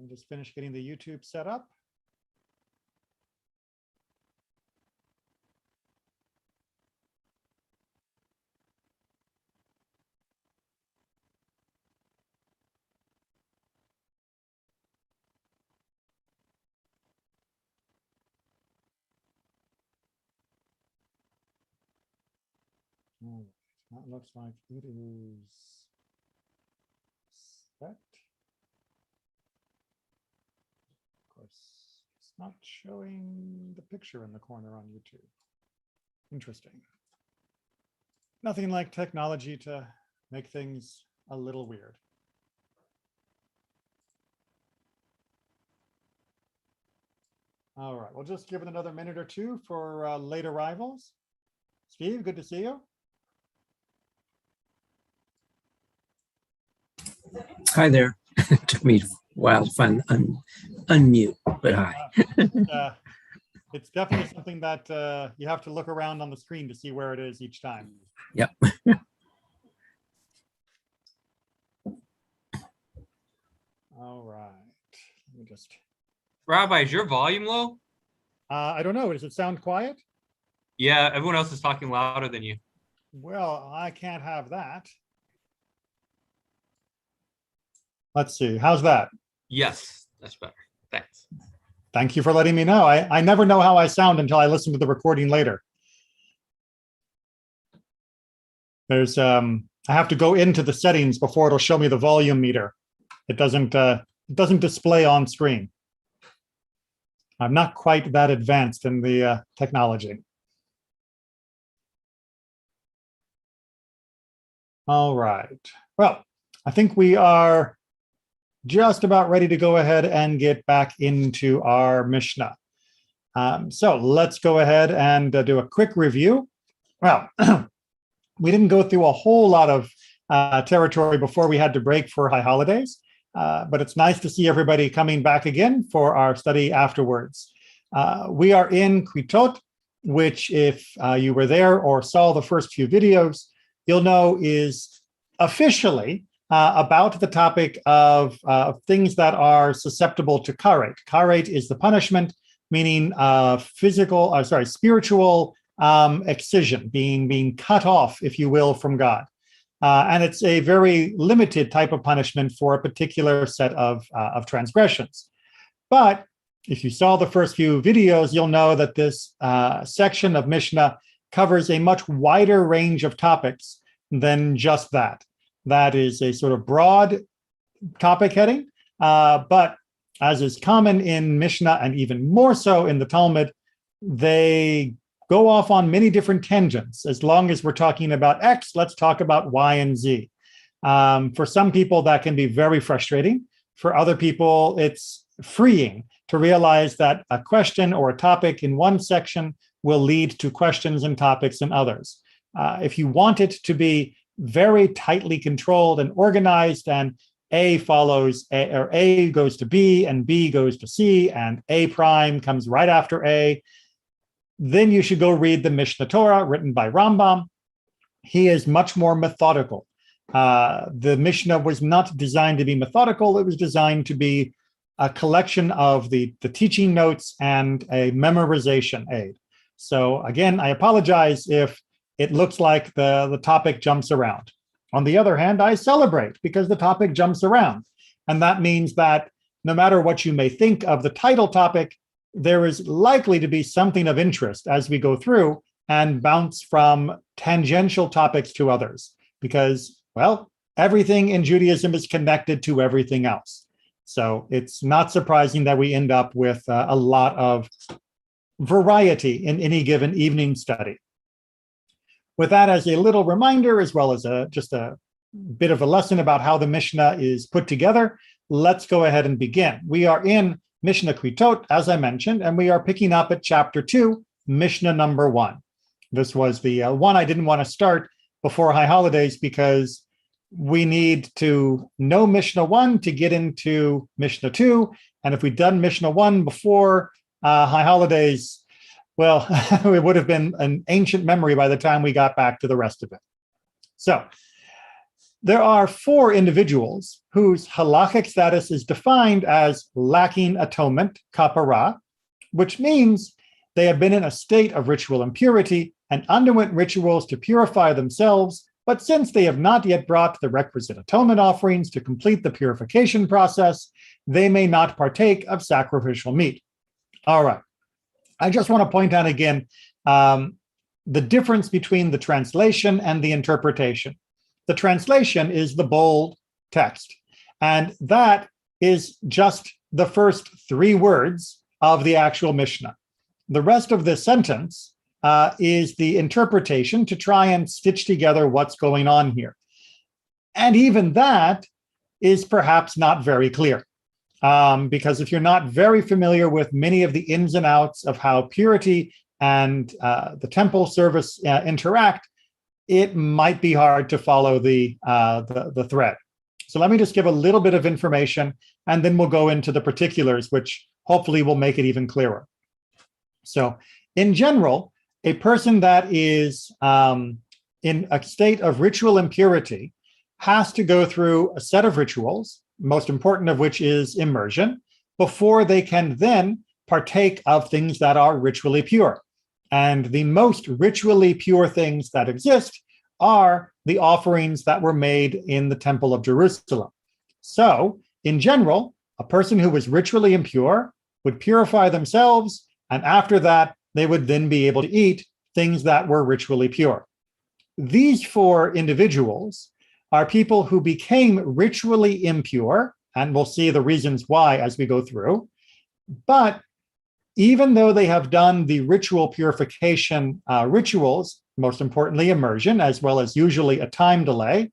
We'll just finish getting the YouTube set up. All right, that looks like it is set. Of course, it's not showing the picture in the corner on YouTube. Interesting. Nothing like technology to make things a little weird. All right, we'll just give it another minute or two for late arrivals. Steve, good to see you. Hi there. It took me a while to find unmute, but hi. It's definitely something that you have to look around on the screen to see where it is each time. Yep. All right. Let me just. Rabbi, is your volume low? I don't know. Does it sound quiet? Yeah, everyone else is talking louder than you. Well, I can't have that. Let's see. How's that? Yes, that's better. Thanks. Thank you for letting me know. I never know how I sound until I listen to the recording later. There's I have to go into the settings before it'll show me the volume meter. It doesn't display on screen. I'm not quite that advanced in the technology. All right. Well, I think we are just about ready to go ahead and get back into our Mishnah. So let's go ahead and do a quick review. Well, we didn't go through a whole lot of territory before we had to break for high holidays, but it's nice to see everybody coming back again for our study afterwards. We are in Keritot, which if you were there or saw the first few videos, you'll know is officially about the topic of things that are susceptible to karet. Karet is the punishment, meaning spiritual excision, being cut off, if you will, from God. And it's a very limited type of punishment for a particular set of transgressions. But if you saw the first few videos, you'll know that this section of Mishnah covers a much wider range of topics than just that. That is a sort of broad topic heading, but as is common in Mishnah and even more so in the Talmud, they go off on many different tangents. As long as we're talking about X, let's talk about Y and Z. For some people, that can be very frustrating. For other people, it's freeing to realize that a question or a topic in one section will lead to questions and topics in others. If you want it to be very tightly controlled and organized, and A follows A, or A goes to B and B goes to C and A prime comes right after A, then you should go read the Mishnah Torah written by Rambam. He is much more methodical. The Mishnah was not designed to be methodical. It was designed to be a collection of the teaching notes and a memorization aid. So again, I apologize if it looks like the topic jumps around. On the other hand, I celebrate because the topic jumps around. And that means that no matter what you may think of the title topic, there is likely to be something of interest as we go through and bounce from tangential topics to others. Because, well, everything in Judaism is connected to everything else. So it's not surprising that we end up with a lot of variety in any given evening study. With that as a little reminder, as well as just a bit of a lesson about how the Mishnah is put together, let's go ahead and begin. We are in Mishnah Keritot, as I mentioned, and we are picking up at chapter 2, Mishnah number 1. This was the one I didn't want to start before high holidays because we need to know Mishnah 1 to get into Mishnah 2. And if we'd done Mishnah 1 before high holidays, well, it would have been an ancient memory by the time we got back to the rest of it. So there are 4 individuals whose halachic status is defined as lacking atonement, kapara, which means they have been in a state of ritual impurity and underwent rituals to purify themselves, but since they have not yet brought the requisite atonement offerings to complete the purification process, they may not partake of sacrificial meat. All right. I just want to point out again the difference between the translation and the interpretation. The translation is the bold text, and that is just the first 3 words of the actual Mishnah. The rest of the sentence is the interpretation to try and stitch together what's going on here. And even that is perhaps not very clear, because if you're not very familiar with many of the ins and outs of how purity and the temple service interact, it might be hard to follow the thread. So let me just give a little bit of information, and then we'll go into the particulars, which hopefully will make it even clearer. So in general, a person that is in a state of ritual impurity has to go through a set of rituals, most important of which is immersion, before they can then partake of things that are ritually pure. And the most ritually pure things that exist are the offerings that were made in the Temple of Jerusalem. So, in general, a person who was ritually impure would purify themselves, and after that, they would then be able to eat things that were ritually pure. These 4 individuals are people who became ritually impure, and we'll see the reasons why as we go through. But even though they have done the ritual purification rituals, most importantly immersion, as well as usually a time delay,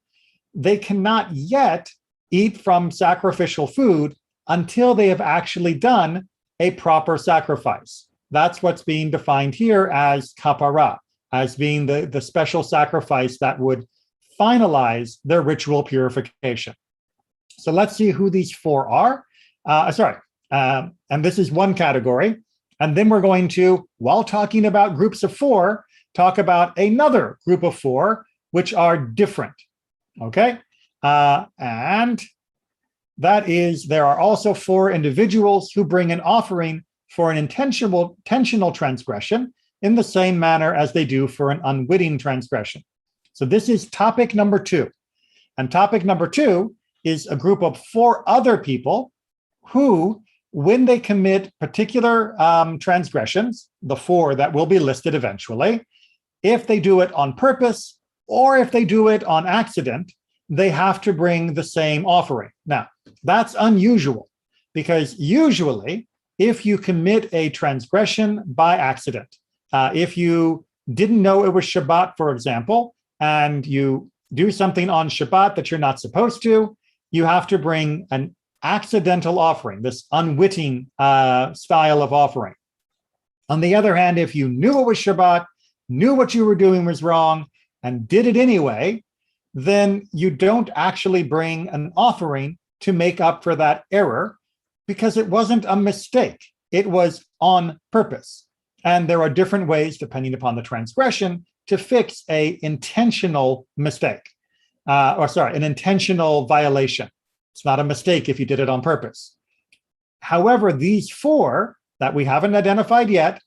they cannot yet eat from sacrificial food until they have actually done a proper sacrifice. That's what's being defined here as kapara, as being the special sacrifice that would finalize their ritual purification. So let's see who these 4 are. And this is one category. And then we're going to, while talking about groups of 4, talk about another group of 4, which are different. Okay? And that is, there are also 4 individuals who bring an offering for an intentional transgression in the same manner as they do for an unwitting transgression. So this is topic number 2. And topic number 2 is a group of 4 other people who, when they commit particular transgressions, the 4 that will be listed eventually, if they do it on purpose or if they do it on accident, they have to bring the same offering. Now, that's unusual because usually if you commit a transgression by accident, if you didn't know it was Shabbat, for example, and you do something on Shabbat that you're not supposed to, you have to bring an accidental offering, this unwitting style of offering. On the other hand, if you knew it was Shabbat, knew what you were doing was wrong, and did it anyway, then you don't actually bring an offering to make up for that error because it wasn't a mistake. It was on purpose. And there are different ways, depending upon the transgression, to fix an intentional mistake, an intentional violation. It's not a mistake if you did it on purpose. However, these 4 that we haven't identified yet,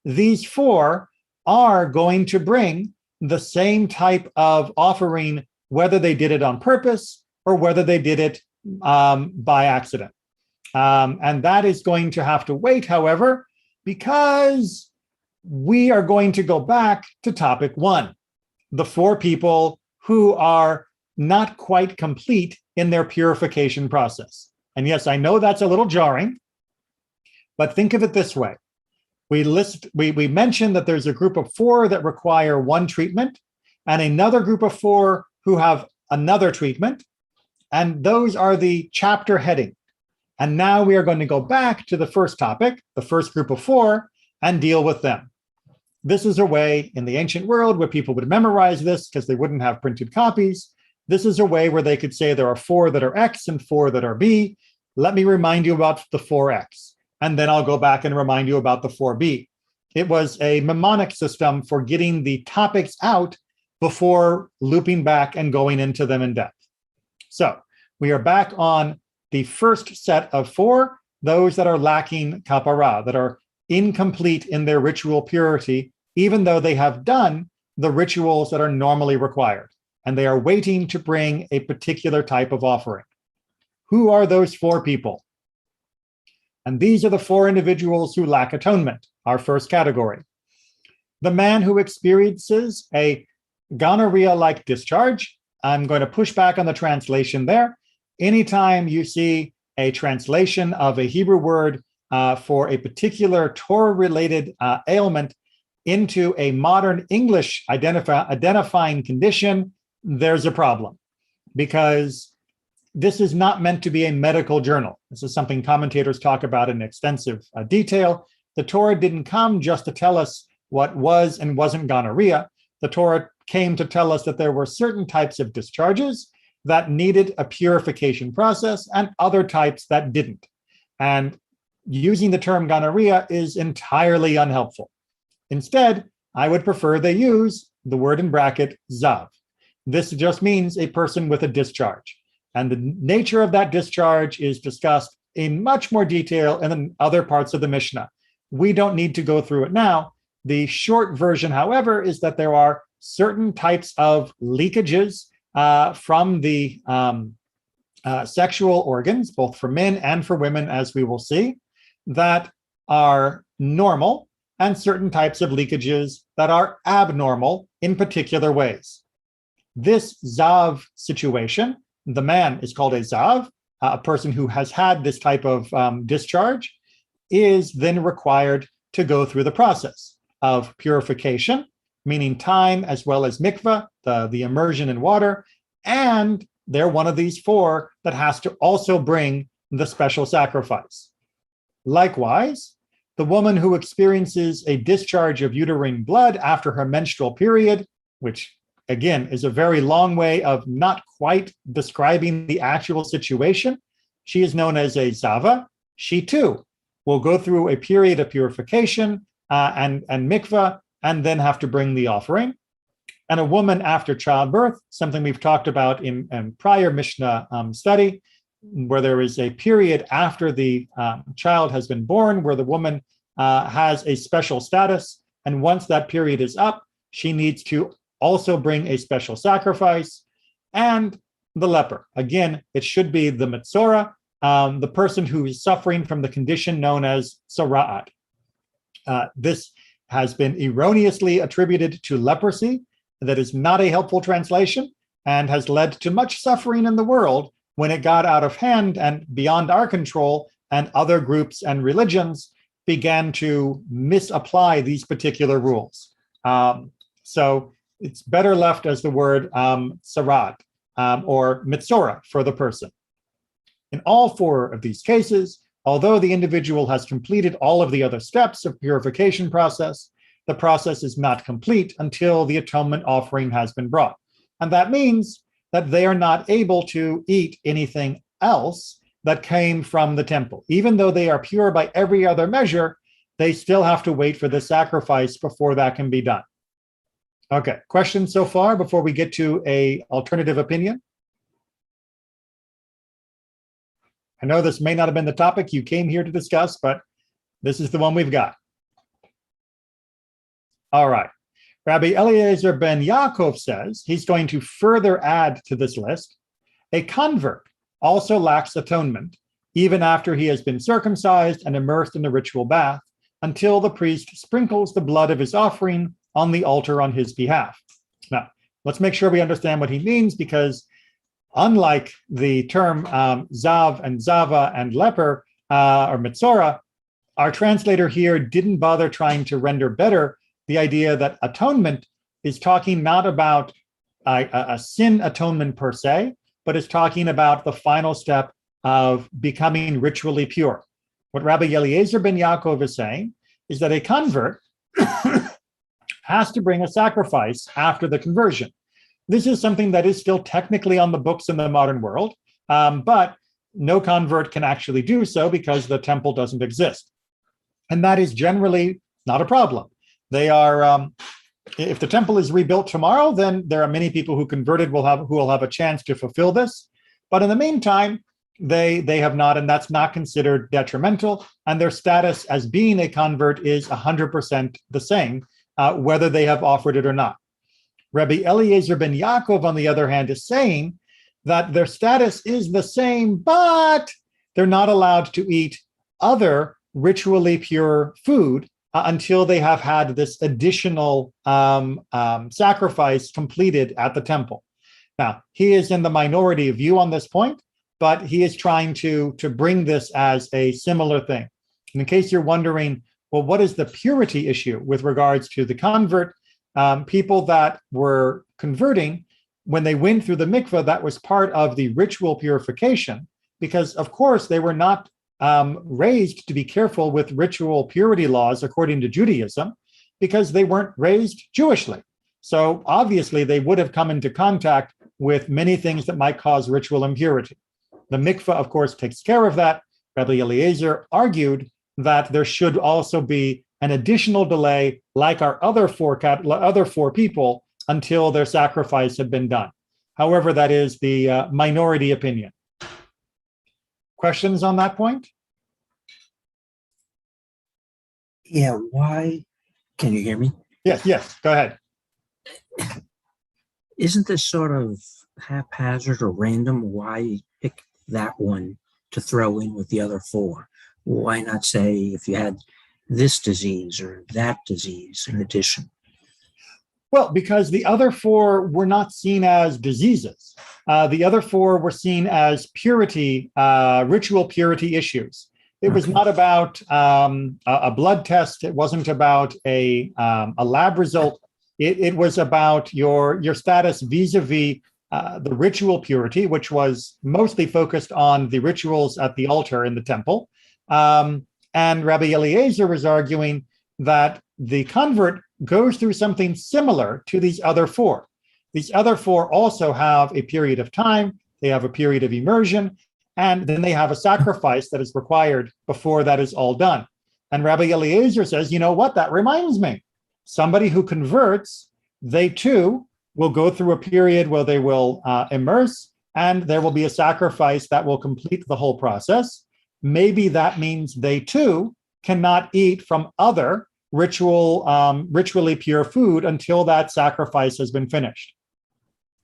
these 4 are going to bring the same type of offering, whether they did it on purpose or whether they did it by accident. And that is going to have to wait, however, because we are going to go back to topic 1, the 4 people who are not quite complete in their purification process. And yes, I know that's a little jarring, but think of it this way. We mentioned that there's a group of 4 that require one treatment and another group of 4 who have another treatment. And those are the chapter heading. And now we are going to go back to the first topic, the first group of 4, and deal with them. This is a way in the ancient world where people would memorize this because they wouldn't have printed copies. This is a way where they could say there are 4 that are X and 4 that are B. Let me remind you about the 4X, and then I'll go back and remind you about the 4B. It was a mnemonic system for getting the topics out before looping back and going into them in depth. So we are back on the first set of 4, those that are lacking kapara, that are incomplete in their ritual purity, even though they have done the rituals that are normally required, and they are waiting to bring a particular type of offering. Who are those 4 people? And these are the 4 individuals who lack atonement, our first category. The man who experiences a gonorrhea-like discharge. I'm going to push back on the translation there. Anytime you see a translation of a Hebrew word for a particular Torah-related ailment into a modern English identifying condition, there's a problem, because this is not meant to be a medical journal. This is something commentators talk about in extensive detail. The Torah didn't come just to tell us what was and wasn't gonorrhea. The Torah came to tell us that there were certain types of discharges that needed a purification process and other types that didn't. And using the term gonorrhea is entirely unhelpful. Instead, I would prefer they use the word in bracket zav. This just means a person with a discharge. And the nature of that discharge is discussed in much more detail in other parts of the Mishnah. We don't need to go through it now. The short version, however, is that there are certain types of leakages from the sexual organs, both for men and for women, as we will see, that are normal, and certain types of leakages that are abnormal in particular ways. This zav situation, the man is called a zav, a person who has had this type of discharge, is then required to go through the process of purification, meaning time as well as mikvah, the immersion in water, and they're one of these 4 that has to also bring the special sacrifice. Likewise, the woman who experiences a discharge of uterine blood after her menstrual period, which again is a very long way of not quite describing the actual situation, she is known as a zava. She too will go through a period of purification and mikvah, and then have to bring the offering. And a woman after childbirth, something we've talked about in prior Mishnah study, where there is a period after the child has been born, where the woman has a special status. And once that period is up, she needs to also bring a special sacrifice. And the leper, again, it should be the Metzora, the person who is suffering from the condition known as Sara'at. This has been erroneously attributed to leprosy. That is not a helpful translation and has led to much suffering in the world when it got out of hand and beyond our control, and other groups and religions began to misapply these particular rules. So it's better left as the word sarat or mitzora for the person. In all 4 of these cases, although the individual has completed all of the other steps of purification process, the process is not complete until the atonement offering has been brought. And that means that they are not able to eat anything else that came from the temple. Even though they are pure by every other measure, they still have to wait for the sacrifice before that can be done. Okay, questions so far before we get to an alternative opinion? I know this may not have been the topic you came here to discuss, but this is the one we've got. All right. Rabbi Eliezer ben Yaakov says he's going to further add to this list. A convert also lacks atonement, even after he has been circumcised and immersed in the ritual bath, until the priest sprinkles the blood of his offering on the altar on his behalf. Now, let's make sure we understand what he means, because unlike the term zav and zava and leper or mitzora, our translator here didn't bother trying to render better the idea that atonement is talking not about a sin atonement per se, but is talking about the final step of becoming ritually pure. What Rabbi Eliezer ben Yaakov is saying is that a convert has to bring a sacrifice after the conversion. This is something that is still technically on the books in the modern world, but no convert can actually do so because the temple doesn't exist. And that is generally not a problem. They are, if the temple is rebuilt tomorrow, then there are many people who converted who will have a chance to fulfill this. But in the meantime, they have not, and that's not considered detrimental. And their status as being a convert is 100% the same, whether they have offered it or not. Rabbi Eliezer ben Yaakov, on the other hand, is saying that their status is the same, but they're not allowed to eat other ritually pure food until they have had this additional sacrifice completed at the temple. Now, he is in the minority view on this point, but he is trying to bring this as a similar thing. And in case you're wondering, well, what is the purity issue with regards to the convert? People that were converting, when they went through the mikveh, that was part of the ritual purification, because of course they were not raised to be careful with ritual purity laws according to Judaism, because they weren't raised Jewishly. So obviously they would have come into contact with many things that might cause ritual impurity. The mikveh, of course, takes care of that. Rabbi Eliezer argued that there should also be an additional delay, like our other four people, until their sacrifice had been done. However, that is the minority opinion. Questions on that point? Yeah, why? Can you hear me? Yes, go ahead. Isn't this sort of haphazard or random? Why pick that one to throw in with the other four? Why not say if you had this disease or that disease in addition? Well, because the other four were not seen as diseases. The other four were seen as purity, ritual purity issues. It was not about a blood test. It wasn't about a lab result. It was about your status vis-a-vis the ritual purity, which was mostly focused on the rituals at the altar in the temple. And Rabbi Eliezer was arguing that the convert goes through something similar to these other four. These other four also have a period of time, they have a period of immersion, and then they have a sacrifice that is required before that is all done. And Rabbi Eliezer says, you know what, that reminds me. Somebody who converts, they too will go through a period where they will immerse, and there will be a sacrifice that will complete the whole process. Maybe that means they too cannot eat from other ritually pure food until that sacrifice has been finished.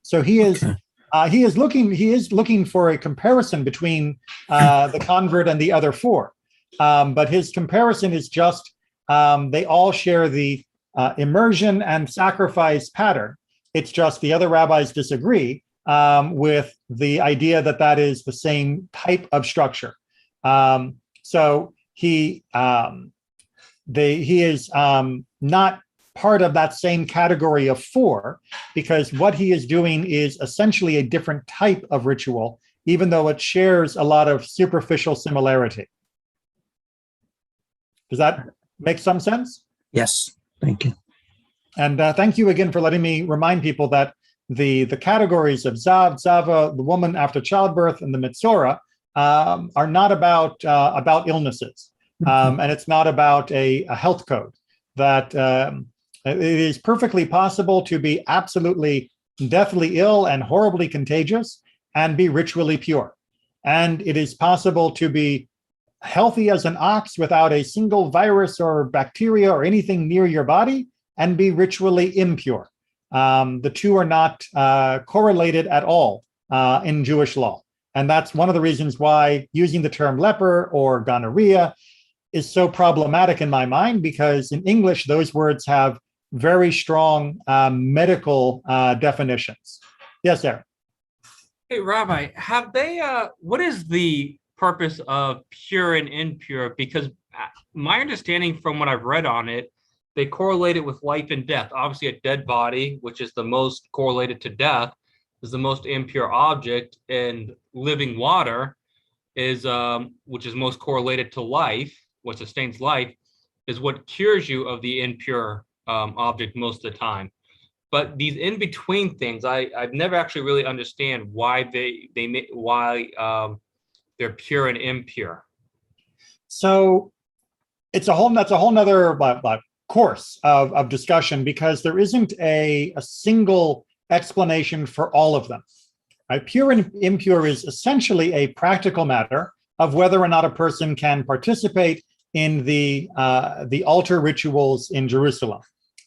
So he is looking for a comparison between the convert and the other four, but his comparison is just they all share the immersion and sacrifice pattern. It's just the other rabbis disagree with the idea that that is the same type of structure. So he is not part of that same category of four, because what he is doing is essentially a different type of ritual, even though it shares a lot of superficial similarity. Does that make some sense? Yes, thank you. And thank you again for letting me remind people that the categories of Zav, Zava, the woman after childbirth, and the Mitzora are not about illnesses. And it's not about a health code. That it is perfectly possible to be absolutely deathly ill and horribly contagious and be ritually pure. And it is possible to be healthy as an ox without a single virus or bacteria or anything near your body and be ritually impure. The two are not correlated at all in Jewish law. And that's one of the reasons why using the term leper or gonorrhea is so problematic in my mind, because in English, those words have very strong medical definitions. Yes, Aaron. Hey, Rabbi, have they, what is the purpose of pure and impure? Because my understanding from what I've read on it, they correlate it with life and death. Obviously, a dead body, which is the most correlated to death, is the most impure object, and living water is, which is most correlated to life, what sustains life, is what cures you of the impure object most of the time. But these in-between things, I've never actually really understand why they're pure and impure. So that's a whole nother course of discussion, because there isn't a single explanation for all of them. Right? Pure and impure is essentially a practical matter of whether or not a person can participate in the altar rituals in Jerusalem.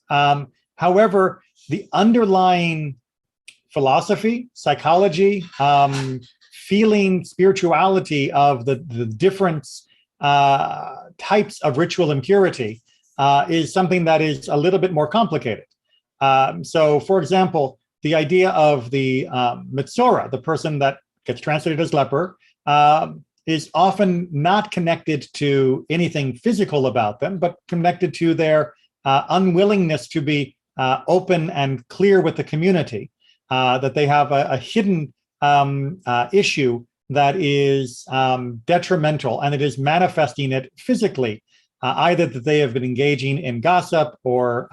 However, the underlying philosophy, psychology, feeling, spirituality of the different types of ritual impurity is something that is a little bit more complicated. So, for example, the idea of the Metzora, the person that gets translated as leper, is often not connected to anything physical about them, but connected to their unwillingness to be open and clear with the community, that they have a hidden issue that is detrimental, and it is manifesting it physically, either that they have been engaging in gossip or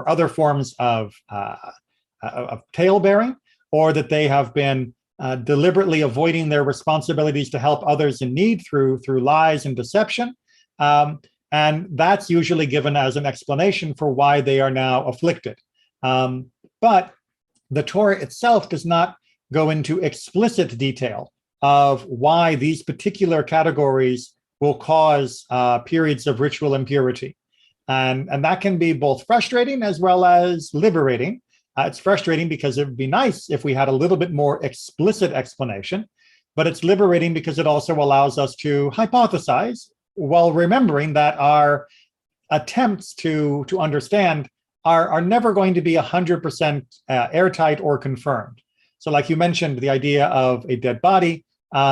other forms of tale-bearing, or that they have been deliberately avoiding their responsibilities to help others in need through lies and deception. And that's usually given as an explanation for why they are now afflicted. But the Torah itself does not go into explicit detail of why these particular categories will cause periods of ritual impurity. And that can be both frustrating as well as liberating. It's frustrating because it would be nice if we had a little bit more explicit explanation, but it's liberating because it also allows us to hypothesize while remembering that our attempts to understand are never going to be 100% airtight or confirmed. So like you mentioned, the idea of a dead body,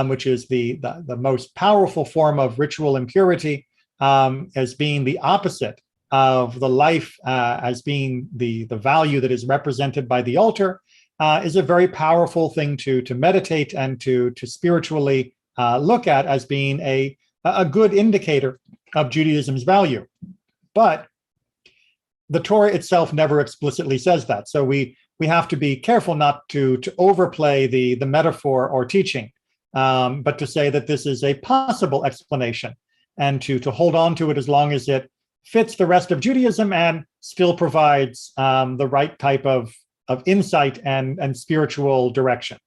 which is the most powerful form of ritual impurity, as being the opposite of the life, as being the value that is represented by the altar, is a very powerful thing to meditate and to spiritually look at as being a good indicator of Judaism's value. But the Torah itself never explicitly says that. So we have to be careful not to overplay the metaphor or teaching, but to say that this is a possible explanation, and to hold on to it as long as it fits the rest of Judaism and still provides the right type of insight and spiritual direction.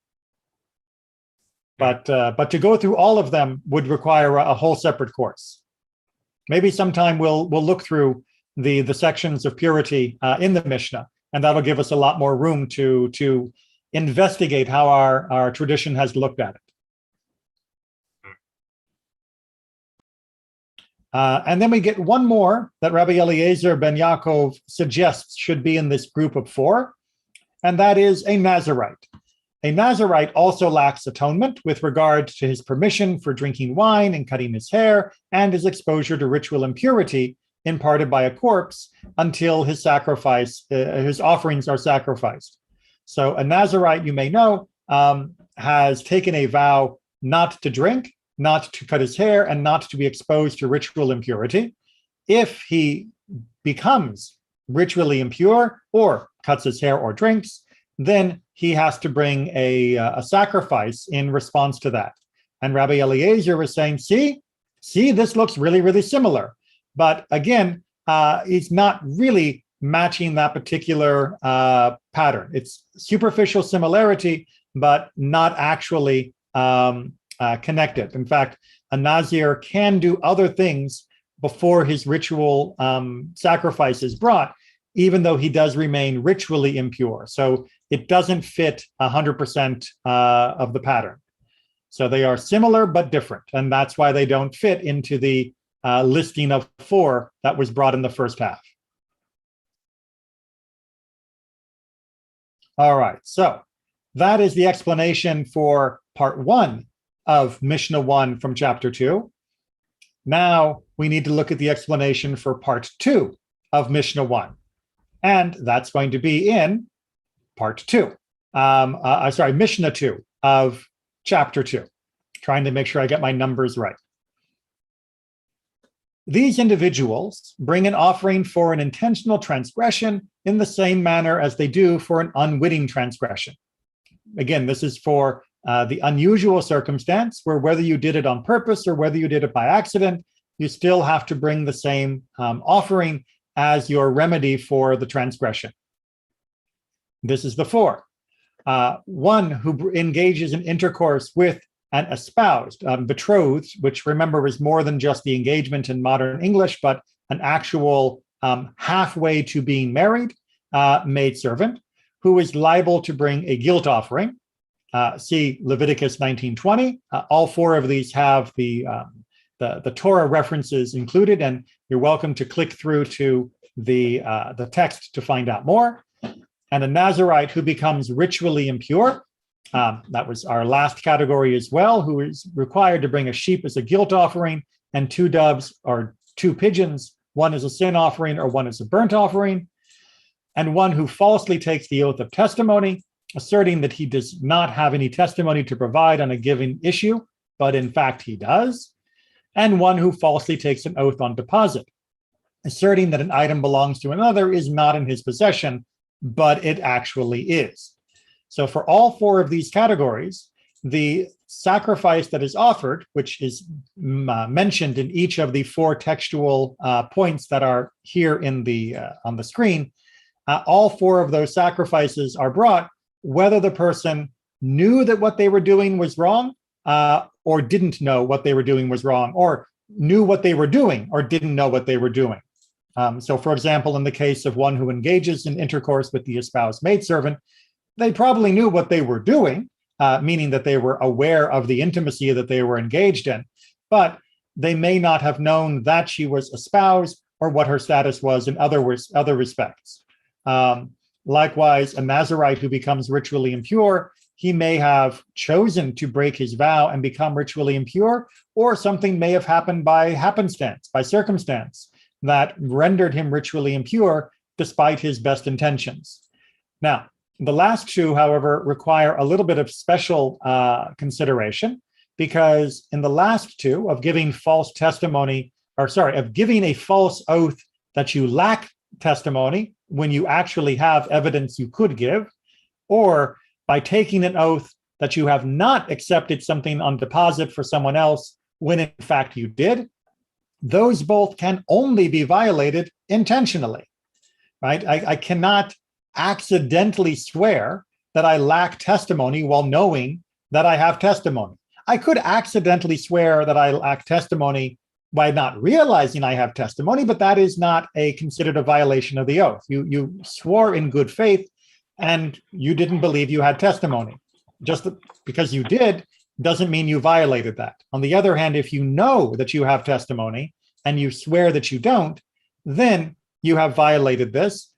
But to go through all of them would require a whole separate course. Maybe sometime we'll look through the sections of purity in the Mishnah, and that'll give us a lot more room to investigate how our tradition has looked at it. And then we get one more that Rabbi Eliezer ben Yaakov suggests should be in this group of four, and that is a Nazarite. A Nazarite also lacks atonement with regard to his permission for drinking wine and cutting his hair, and his exposure to ritual impurity imparted by a corpse until his offerings are sacrificed. So a Nazarite, you may know, has taken a vow not to drink, not to cut his hair, and not to be exposed to ritual impurity. If he becomes ritually impure or cuts his hair or drinks, then he has to bring a sacrifice in response to that. And Rabbi Eliezer was saying, see, this looks really, really similar. But again, he's not really matching that particular pattern. It's superficial similarity, but not actually connected. In fact, a Nazir can do other things before his ritual sacrifice is brought, even though he does remain ritually impure. So it doesn't fit 100% of the pattern. So they are similar but different, and that's why they don't fit into the listing of four that was brought in the first half. All right, so that is the explanation for part 1 of Mishnah 1 from chapter 2. Now we need to look at the explanation for part 2 of Mishnah 1. And that's going to be in part 2. Mishnah 2 of chapter 2. Trying to make sure I get my numbers right. These individuals bring an offering for an intentional transgression in the same manner as they do for an unwitting transgression. Again, this is for the unusual circumstance where whether you did it on purpose or whether you did it by accident, you still have to bring the same offering as your remedy for the transgression. This is the 4. one who engages in intercourse with an espoused, betrothed, which remember is more than just the engagement in modern English, but an actual halfway to being married maidservant, who is liable to bring a guilt offering. See Leviticus 19:20. All four of these have the Torah references included, and you're welcome to click through to the text to find out more. And a Nazarite who becomes ritually impure. That was our last category as well, who is required to bring a sheep as a guilt offering and 2 doves or 2 pigeons, one as a sin offering or one as a burnt offering, and one who falsely takes the oath of testimony, asserting that he does not have any testimony to provide on a given issue, but in fact he does, and one who falsely takes an oath on deposit, asserting that an item belongs to another is not in his possession, but it actually is. So for all 4 of these categories, the sacrifice that is offered, which is mentioned in each of the 4 textual points that are here in the on the screen, all 4 of those sacrifices are brought whether the person knew that what they were doing was wrong or didn't know what they were doing was wrong, or knew what they were doing or didn't know what they were doing. So for example, in the case of one who engages in intercourse with the espoused maidservant, they probably knew what they were doing, meaning that they were aware of the intimacy that they were engaged in, but they may not have known that she was espoused or what her status was in other respects. Likewise, a Nazarite who becomes ritually impure, he may have chosen to break his vow and become ritually impure, or something may have happened by happenstance, by circumstance, that rendered him ritually impure despite his best intentions. Now, the last 2, however, require a little bit of special consideration, because in the last 2 of giving false testimony, of giving a false oath that you lack testimony when you actually have evidence you could give, or by taking an oath that you have not accepted something on deposit for someone else when in fact you did, those both can only be violated intentionally, right? I cannot accidentally swear that I lack testimony while knowing that I have testimony. I could accidentally swear that I lack testimony by not realizing I have testimony, but that is not considered a violation of the oath. You swore in good faith and you didn't believe you had testimony. Just because you did doesn't mean you violated that. On the other hand, if you know that you have testimony and you swear that you don't, then you have violated this.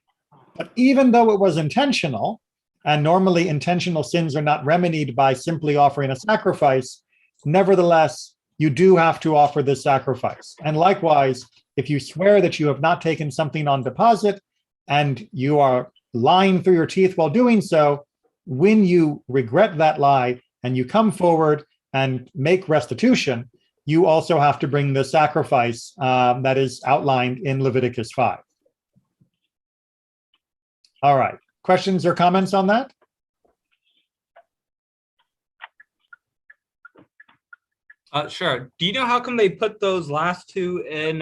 But even though it was intentional, and normally intentional sins are not remedied by simply offering a sacrifice, nevertheless, you do have to offer this sacrifice. And likewise, if you swear that you have not taken something on deposit and you are lying through your teeth while doing so, when you regret that lie and you come forward and make restitution, you also have to bring the sacrifice that is outlined in Leviticus 5. All right, questions or comments on that? Sure. Do you know how come they put those last 2 in,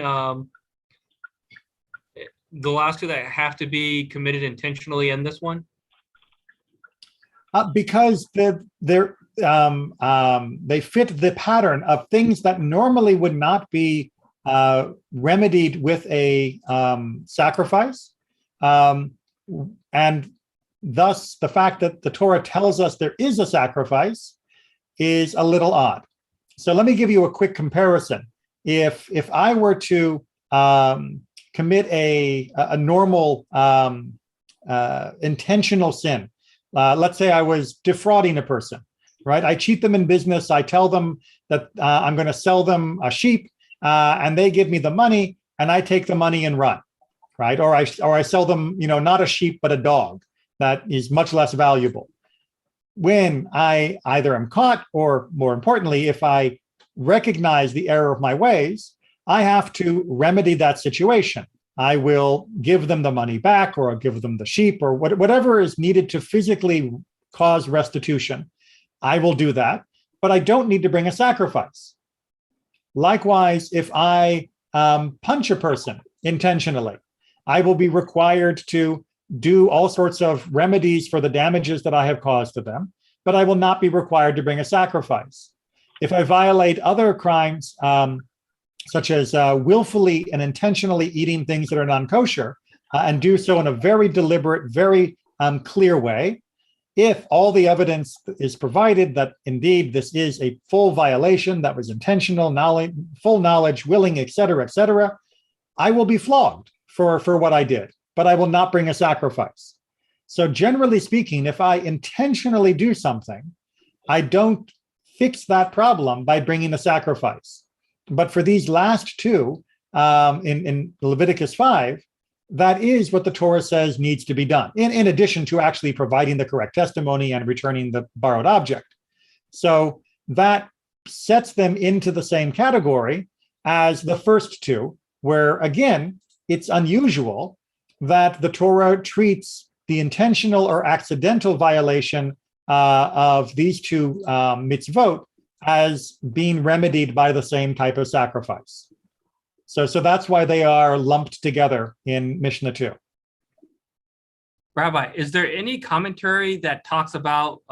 the last 2 that have to be committed intentionally in this one? Because they fit the pattern of things that normally would not be remedied with a sacrifice. And thus, the fact that the Torah tells us there is a sacrifice is a little odd. So let me give you a quick comparison. If I were to commit a normal intentional sin, let's say I was defrauding a person, right? I cheat them in business. I tell them that I'm going to sell them a sheep, and they give me the money, and I take the money and run, right? Or I sell them, not a sheep but a dog that is much less valuable. When I either am caught, or more importantly, if I recognize the error of my ways, I have to remedy that situation. I will give them the money back, or I'll give them the sheep, or whatever is needed to physically cause restitution. I will do that, but I don't need to bring a sacrifice. Likewise, if I punch a person intentionally, I will be required to do all sorts of remedies for the damages that I have caused to them, but I will not be required to bring a sacrifice. If I violate other crimes, such as willfully and intentionally eating things that are non-kosher, and do so in a very deliberate, very clear way, if all the evidence is provided that indeed this is a full violation that was intentional, knowledge, full knowledge, willing, et cetera, I will be flogged for what I did, but I will not bring a sacrifice. So generally speaking, if I intentionally do something, I don't fix that problem by bringing a sacrifice. But for these last two, in Leviticus 5, that is what the Torah says needs to be done, in addition to actually providing the correct testimony and returning the borrowed object. So that sets them into the same category as the first two, where, again, it's unusual that the Torah treats the intentional or accidental violation of these two mitzvot as being remedied by the same type of sacrifice. So that's why they are lumped together in Mishnah 2. Rabbi, is there any commentary that talks about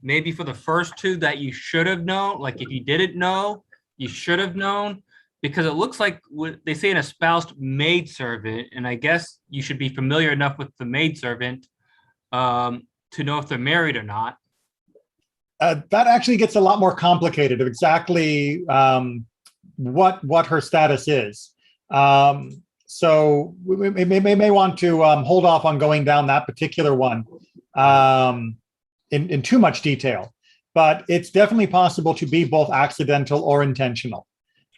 maybe for the first two that you should have known? Like if you didn't know, you should have known? Because it looks like they say an espoused maidservant, and I guess you should be familiar enough with the maidservant to know if they're married or not. That actually gets a lot more complicated of exactly what her status is. So we may want to hold off on going down that particular one in too much detail, but it's definitely possible to be both accidental or intentional.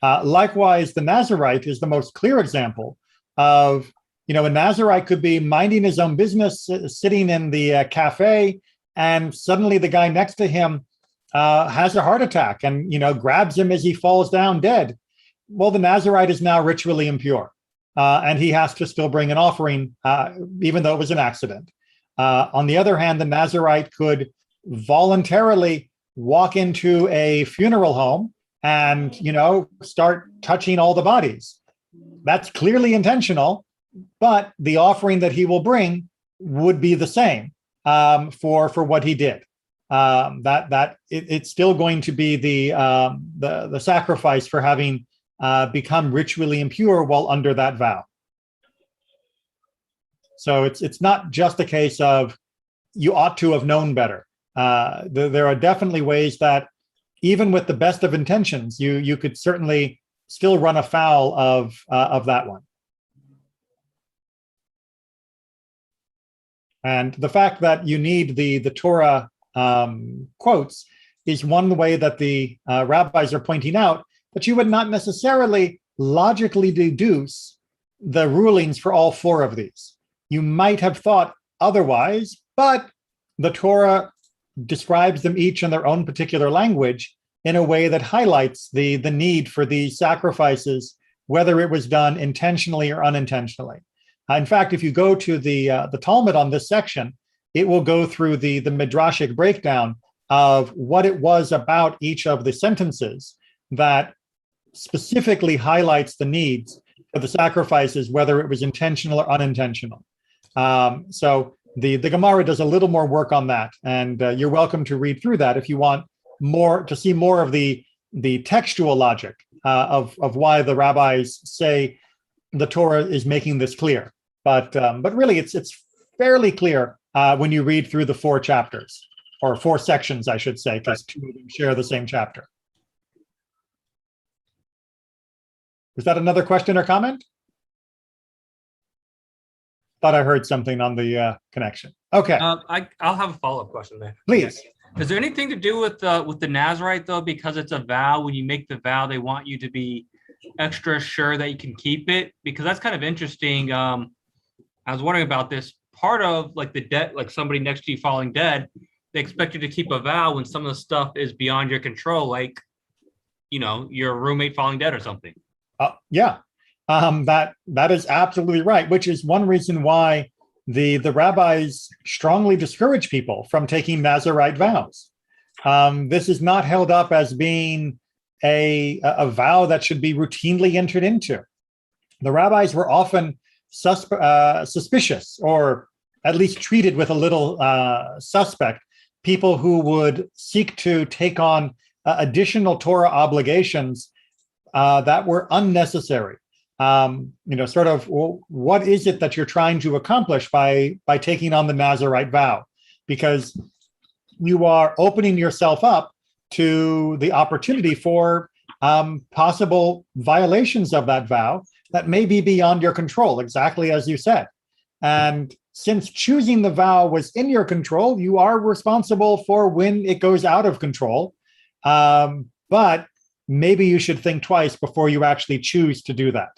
Likewise, the Nazarite is the most clear example of, a Nazarite could be minding his own business, sitting in the cafe, and suddenly the guy next to him has a heart attack and, grabs him as he falls down dead. Well, the Nazarite is now ritually impure, and he has to still bring an offering, even though it was an accident. On the other hand, the Nazarite could voluntarily walk into a funeral home and, start touching all the bodies. That's clearly intentional, but the offering that he will bring would be the same for what he did. It's still going to be the sacrifice for having become ritually impure while under that vow. So it's not just a case of you ought to have known better. There are definitely ways that even with the best of intentions, you could certainly still run afoul of that one. And the fact that you need the Torah quotes is one way that the rabbis are pointing out that you would not necessarily logically deduce the rulings for all four of these. You might have thought otherwise, but the Torah describes them each in their own particular language in a way that highlights the need for these sacrifices, whether it was done intentionally or unintentionally. In fact, if you go to the Talmud on this section, it will go through the midrashic breakdown of what it was about each of the sentences that specifically highlights the needs for the sacrifices, whether it was intentional or unintentional. So the Gemara does a little more work on that, and you're welcome to read through that if you want to see more of the textual logic of why the rabbis say the Torah is making this clear. But really, it's fairly clear when you read through the 4 chapters, or 4 sections, I should say, because 2 of them share the same chapter. Was that another question or comment? Thought I heard something on the connection. Okay. I'll have a follow-up question there. Please. Is there anything to do with the Nazarite, though? Because it's a vow. When you make the vow, they want you to be extra sure that you can keep it. Because that's kind of interesting. I was wondering about this. Part of like the debt, like somebody next to you falling dead, they expect you to keep a vow when some of the stuff is beyond your control, like, your roommate falling dead or something. Yeah, that is absolutely right, which is one reason why the rabbis strongly discourage people from taking Nazarite vows. This is not held up as being a vow that should be routinely entered into. The rabbis were often suspicious, or at least treated with a little suspect, people who would seek to take on additional Torah obligations that were unnecessary. Sort of, well, what is it that you're trying to accomplish by taking on the Nazarite vow? Because you are opening yourself up to the opportunity for possible violations of that vow that may be beyond your control, exactly as you said. And since choosing the vow was in your control, you are responsible for when it goes out of control. But maybe you should think twice before you actually choose to do that.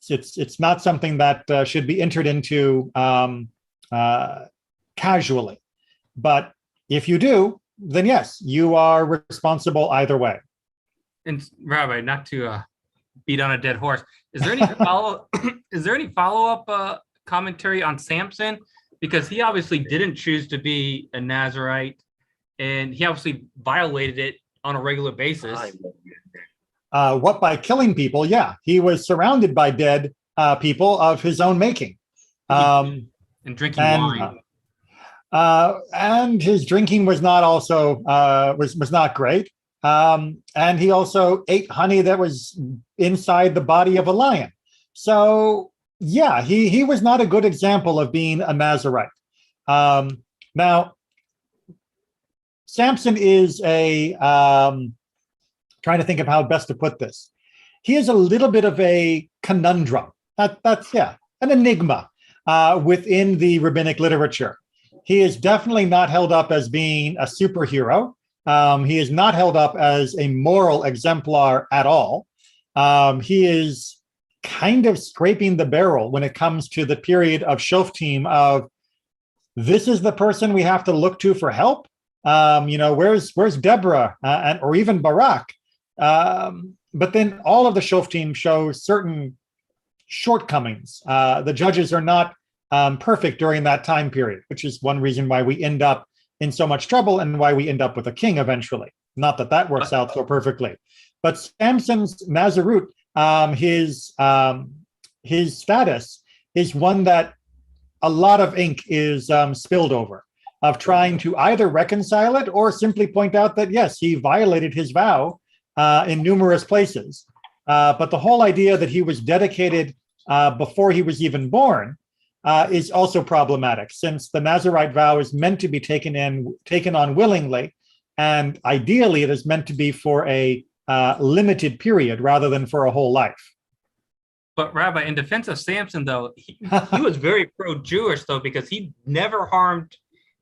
It's not something that should be entered into casually. But if you do, then yes, you are responsible either way. And Rabbi, not to beat on a dead horse, is there any follow-up commentary on Samson? Because he obviously didn't choose to be a Nazarite, and he obviously violated it on a regular basis. What, by killing people? Yeah, he was surrounded by dead people of his own making, and drinking wine. And his drinking was not also was not great. And he also ate honey that was inside the body of a lion. So yeah, he was not a good example of being a Nazarite. Now, Samson is a trying to think of how best to put this. He is a little bit of a conundrum. That's an enigma within the rabbinic literature. He is definitely not held up as being a superhero. He is not held up as a moral exemplar at all. He is kind of scraping the barrel when it comes to the period of Shoftim of, this is the person we have to look to for help. Where's Deborah or even Barak? But then all of the Shoftim show certain shortcomings. The judges are not perfect during that time period, which is one reason why we end up in so much trouble and why we end up with a king eventually. Not that that works out so perfectly. But Samson's Nazarut, his status is one that a lot of ink is spilled over, of trying to either reconcile it or simply point out that, yes, he violated his vow in numerous places. But the whole idea that he was dedicated before he was even born is also problematic, since the Nazarite vow is meant to be taken on willingly, and ideally it is meant to be for a limited period rather than for a whole life. But Rabbi, in defense of Samson, though, he was very pro-Jewish, though, because he never harmed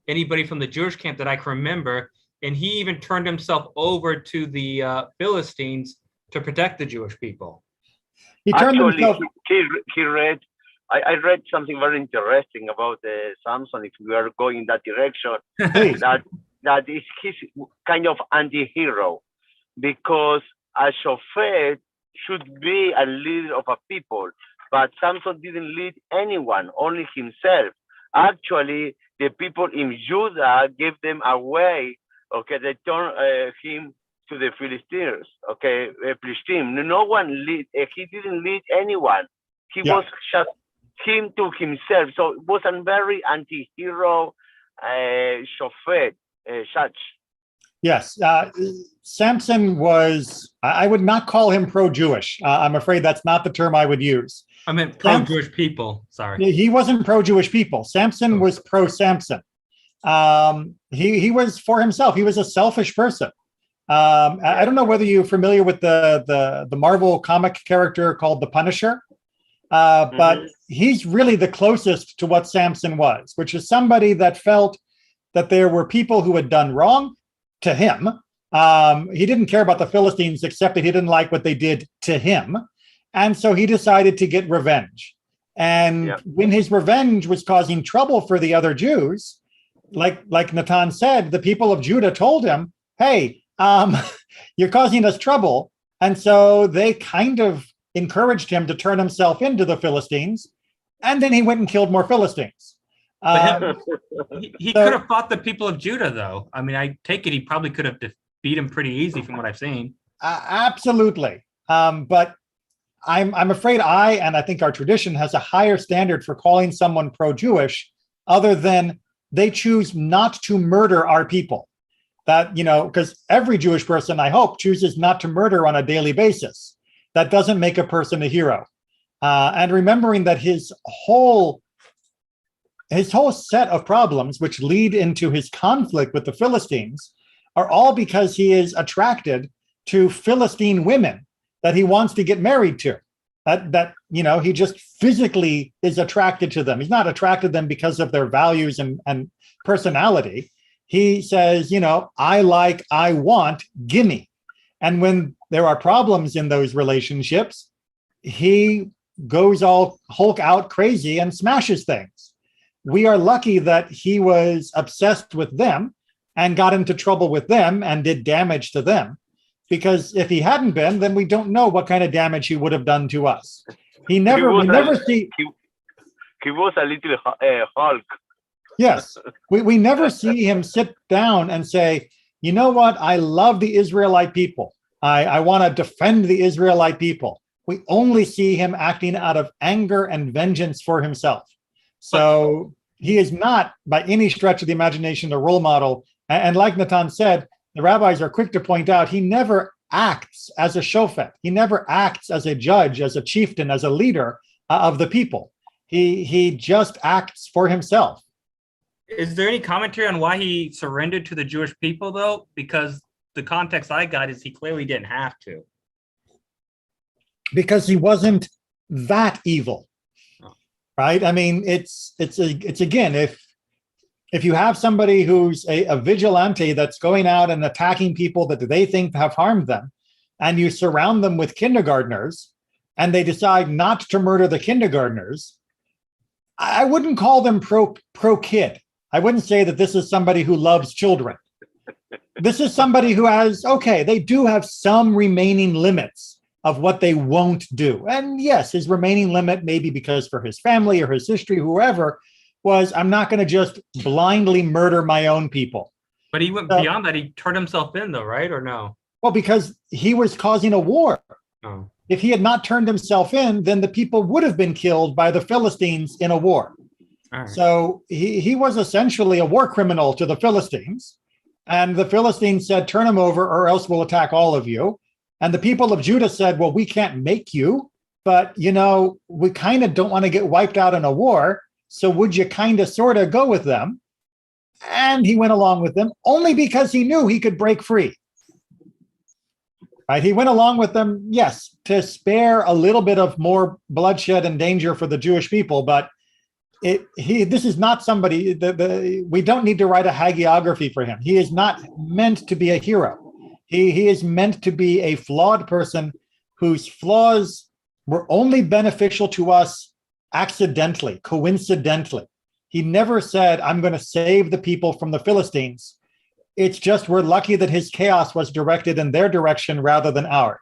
anybody from the Jewish camp that I can remember, and he even turned himself over to the Philistines to protect the Jewish people. He turned himself. He read. I read something very interesting about Samson. If we are going in that direction, that is his kind of anti-hero, because a shofet should be a leader of a people, but Samson didn't lead anyone, only himself. Actually, the people in Judah gave them away. Okay, they turned him to the Philistines. Okay, Philistine. No one lead. He didn't lead anyone. He was just him to himself. So it was a very anti-hero shofet, judge. Yes, Samson was, I would not call him pro-Jewish. I'm afraid that's not the term I would use. I meant pro-Jewish people, sorry. He wasn't pro-Jewish people. Samson was pro-Samson. He was for himself. He was a selfish person. I don't know whether you're familiar with the Marvel comic character called the Punisher, but he's really the closest to what Samson was, which is somebody that felt that there were people who had done wrong to him. He didn't care about the Philistines, except that he didn't like what they did to him. And so he decided to get revenge. And when his revenge was causing trouble for the other Jews, like Natan said, the people of Judah told him, hey, you're causing us trouble. And so they kind of encouraged him to turn himself into the Philistines. And then he went and killed more Philistines. He could have fought the people of Judah, though. I mean, I take it he probably could have beat him pretty easy from what I've seen. Absolutely. But I'm afraid and I think our tradition has a higher standard for calling someone pro-Jewish other than they choose not to murder our people. That, because every Jewish person, I hope, chooses not to murder on a daily basis. That doesn't make a person a hero. And remembering that his whole set of problems, which lead into his conflict with the Philistines, are all because he is attracted to Philistine women that he wants to get married to. That he just physically is attracted to them. He's not attracted to them because of their values and personality. He says, I want, gimme. And when there are problems in those relationships, he goes all Hulk out crazy and smashes things. We are lucky that he was obsessed with them and got into trouble with them and did damage to them. Because if he hadn't been, then we don't know what kind of damage he would have done to us. He was a little Hulk. Yes, we never see him sit down and say, you know what, I love the Israelite people. I want to defend the Israelite people. We only see him acting out of anger and vengeance for himself. So he is not, by any stretch of the imagination, a role model. And like Natan said, the rabbis are quick to point out, he never acts as a shofet. He never acts as a judge, as a chieftain, as a leader of the people. He just acts for himself. Is there any commentary on why he surrendered to the Jewish people, though? Because the context I got is he clearly didn't have to. Because he wasn't that evil, right? I mean, it's again, if you have somebody who's a vigilante that's going out and attacking people that they think have harmed them, and you surround them with kindergartners, and they decide not to murder the kindergartners, I wouldn't call them pro-kid. I wouldn't say that this is somebody who loves children. This is somebody who they do have some remaining limits of what they won't do. And yes, his remaining limit, maybe because for his family or his history, whoever, was I'm not going to just blindly murder my own people. But he went beyond that. He turned himself in, though, right? Or no? Well, because he was causing a war. Oh. If he had not turned himself in, then the people would have been killed by the Philistines in a war. Right. So he was essentially a war criminal to the Philistines. And the Philistines said, turn him over or else we'll attack all of you. And the people of Judah said, well, we can't make you, but, we kind of don't want to get wiped out in a war. So would you kind of sort of go with them? And he went along with them only because he knew he could break free. Right? He went along with them, yes, to spare a little bit of more bloodshed and danger for the Jewish people. But this is not somebody we don't need to write a hagiography for him. He is not meant to be a hero. He is meant to be a flawed person whose flaws were only beneficial to us accidentally, coincidentally. He never said, I'm going to save the people from the Philistines. It's just we're lucky that his chaos was directed in their direction rather than ours.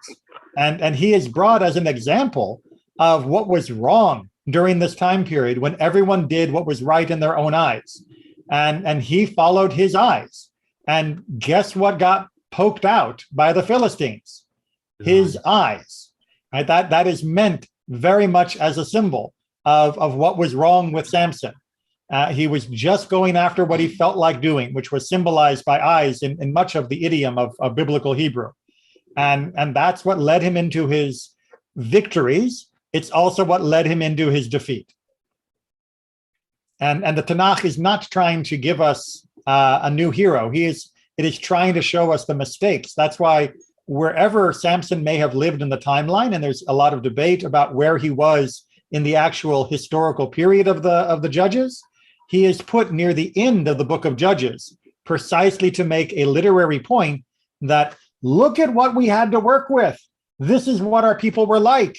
And he is brought as an example of what was wrong during this time period when everyone did what was right in their own eyes. And he followed his eyes. And guess what got poked out by the Philistines? His eyes. Right? That is meant very much as a symbol of what was wrong with Samson. He was just going after what he felt like doing, which was symbolized by eyes in much of the idiom of biblical Hebrew. And that's what led him into his victories. It's also what led him into his defeat. And the Tanakh is not trying to give us a new hero. It is trying to show us the mistakes. That's why wherever Samson may have lived in the timeline, and there's a lot of debate about where he was in the actual historical period of the Judges, he is put near the end of the book of Judges, precisely to make a literary point that look at what we had to work with. This is what our people were like.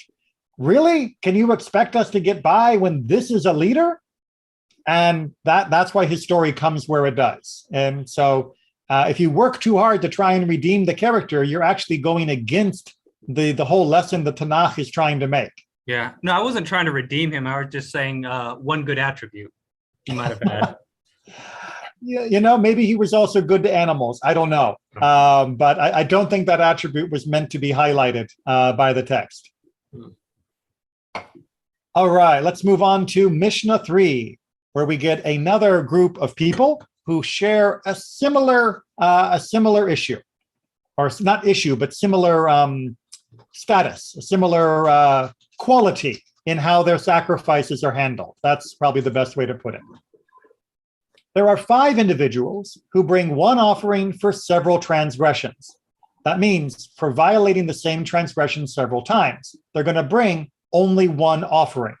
Really? Can you expect us to get by when this is a leader? And that's why his story comes where it does. And so if you work too hard to try and redeem the character, you're actually going against the whole lesson the Tanakh is trying to make. Yeah. No, I wasn't trying to redeem him. I was just saying one good attribute he might have had. Maybe he was also good to animals. I don't know. But I don't think that attribute was meant to be highlighted by the text. All right, let's move on to Mishnah 3, where we get another group of people who share a similar issue, or not issue, but similar status, a similar quality in how their sacrifices are handled. That's probably the best way to put it. There are 5 individuals who bring one offering for several transgressions. That means for violating the same transgression several times, they're going to bring only one offering.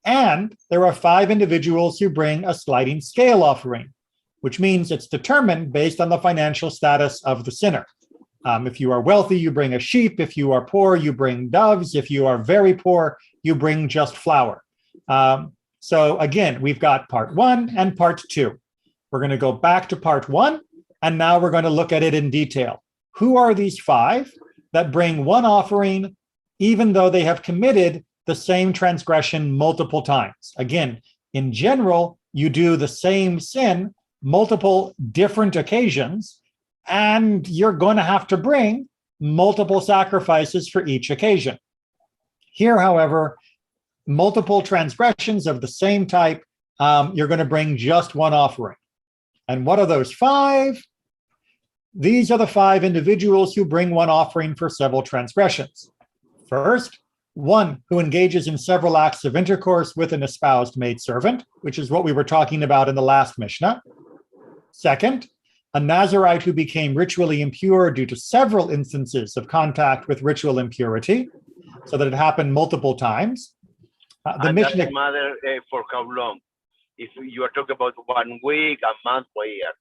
And there are 5 individuals who bring a sliding scale offering, which means it's determined based on the financial status of the sinner. If you are wealthy, you bring a sheep. If you are poor, you bring doves. If you are very poor, you bring just flour. So again, we've got part 1 and part 2. We're going to go back to part 1, and now we're going to look at it in detail. Who are these 5 that bring one offering even though they have committed the same transgression multiple times? Again, in general, you do the same sin multiple different occasions, and you're going to have to bring multiple sacrifices for each occasion. Here, however, multiple transgressions of the same type, you're going to bring just one offering. And what are those 5? These are the 5 individuals who bring one offering for several transgressions. First, one who engages in several acts of intercourse with an espoused maidservant, which is what we were talking about in the last Mishnah. Second, a Nazarite who became ritually impure due to several instances of contact with ritual impurity, so that it happened multiple times. The Mishnah doesn't matter for how long. If you are talking about 1 week, a month, or a year.